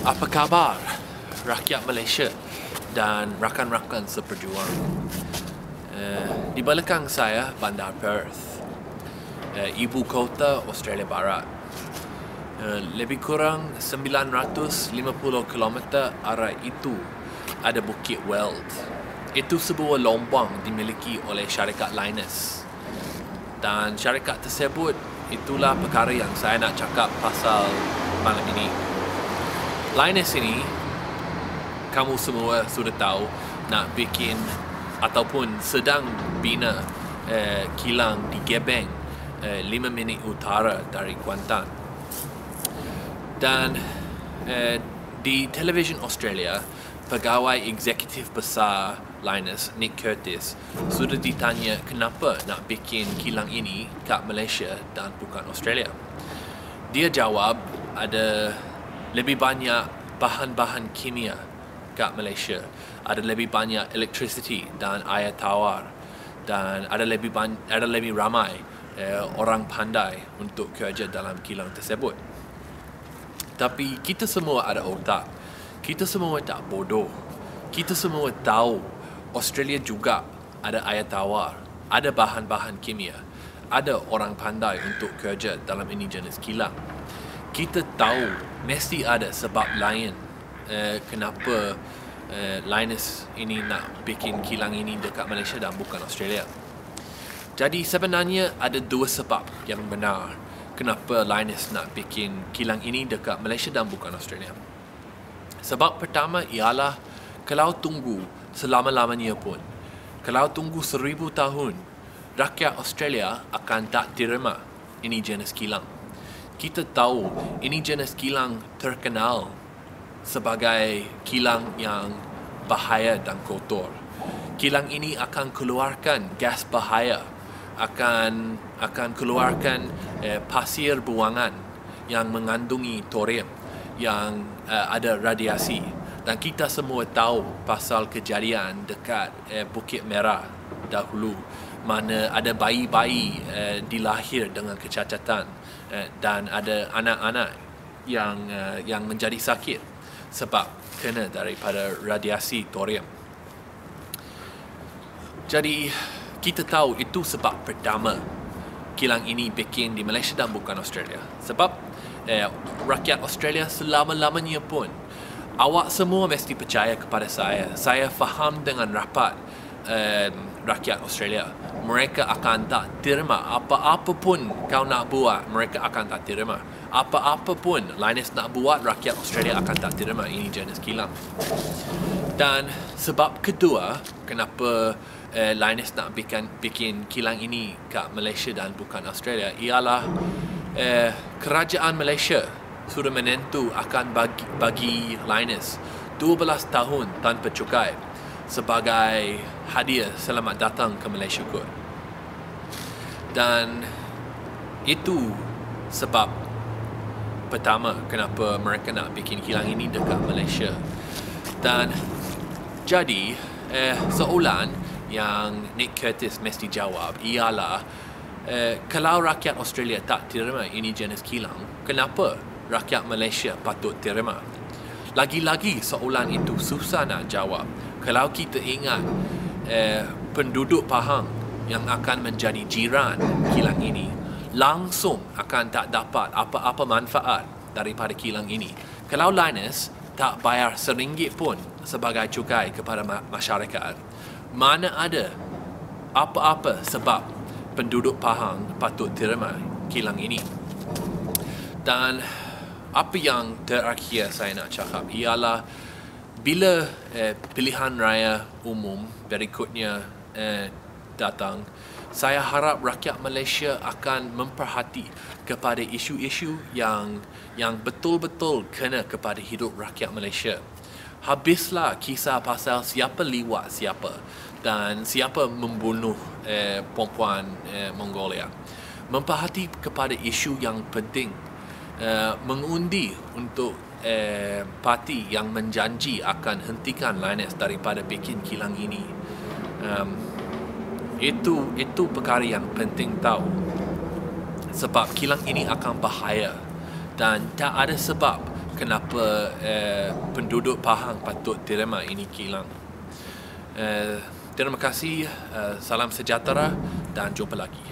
Apa khabar rakyat Malaysia dan rakan-rakan seperjuang? Di belakang saya Bandar Perth, ibu kota Australia Barat. Lebih kurang 950 km arah itu ada Bukit Weld. Itu sebuah lombang dimiliki oleh syarikat Lynas. Dan syarikat tersebut, itulah perkara yang saya nak cakap pasal malam ini. Lynas ini, kamu semua sudah tahu, nak bikin ataupun sedang bina kilang di Gebeng, 5 minit utara dari Kuantan. Dan di televisyen Australia, pegawai eksekutif besar Lynas, Nick Curtis, sudah ditanya kenapa nak bikin kilang ini kat Malaysia dan bukan Australia. Dia jawab ada lebih banyak bahan-bahan kimia kat Malaysia, ada lebih banyak electricity dan air tawar, dan ada lebih ramai orang pandai untuk kerja dalam kilang tersebut. Tapi kita semua ada otak. Kita semua tak bodoh. Kita semua tahu Australia juga ada air tawar, ada bahan-bahan kimia, ada orang pandai untuk kerja dalam ini jenis kilang. Kita tahu mesti ada sebab lain kenapa Lynas ini nak bikin kilang ini dekat Malaysia dan bukan Australia. Jadi sebenarnya ada dua sebab yang benar kenapa Lynas nak bikin kilang ini dekat Malaysia dan bukan Australia. Sebab pertama ialah kalau tunggu selama-lamanya pun, kalau tunggu 1000 tahun, rakyat Australia akan tak terima ini jenis kilang. Kita tahu ini jenis kilang terkenal sebagai kilang yang bahaya dan kotor. Kilang ini akan keluarkan gas bahaya, akan keluarkan pasir buangan yang mengandungi thorium, yang ada radiasi. Dan kita semua tahu pasal kejadian dekat Bukit Merah dahulu, mana ada bayi-bayi dilahir dengan kecacatan dan ada anak-anak yang menjadi sakit sebab kena daripada radiasi thorium. Jadi kita tahu itu sebab pertama kilang ini bikin di Malaysia dan bukan Australia. Sebab rakyat Australia selama-lamanya pun, awak semua mesti percaya kepada saya. Saya faham dengan rapat rakyat Australia. Mereka akan tak terima apa-apa pun kau nak buat, mereka akan tak terima. Apa-apa pun Lynas nak buat, rakyat Australia akan tak terima ini jenis kilang. Dan sebab kedua kenapa Lynas nak bikin kilang ini kat Malaysia dan bukan Australia ialah kerajaan Malaysia sudah menentu akan bagi Lynas 12 tahun tanpa cukai sebagai hadiah selamat datang ke Malaysia kot. Dan itu sebab pertama kenapa mereka nak bikin kilang ini dekat Malaysia. Dan jadi soalan yang Nick Curtis mesti jawab ialah kalau rakyat Australia tak terima ini jenis kilang, kenapa rakyat Malaysia patut terima? Lagi-lagi soalan itu susah nak jawab kalau kita ingat penduduk Pahang yang akan menjadi jiran kilang ini langsung akan tak dapat apa-apa manfaat daripada kilang ini. Kalau Lynas tak bayar RM1 pun sebagai cukai kepada masyarakat, mana ada apa-apa sebab penduduk Pahang patut terima kilang ini. Dan apa yang terakhir saya nak cakap ialah bila pilihan raya umum berikutnya datang, saya harap rakyat Malaysia akan memperhati kepada isu-isu yang betul-betul kena kepada hidup rakyat Malaysia. Habislah kisah pasal siapa liwat siapa dan siapa membunuh perempuan Mongolia. Memperhati kepada isu yang penting, mengundi untuk parti yang menjanji akan hentikan Lynas daripada bikin kilang ini. Itu perkara yang penting tahu, sebab kilang ini akan bahaya dan tak ada sebab kenapa penduduk Pahang patut terima ini kilang. Terima kasih, salam sejahtera dan jumpa lagi.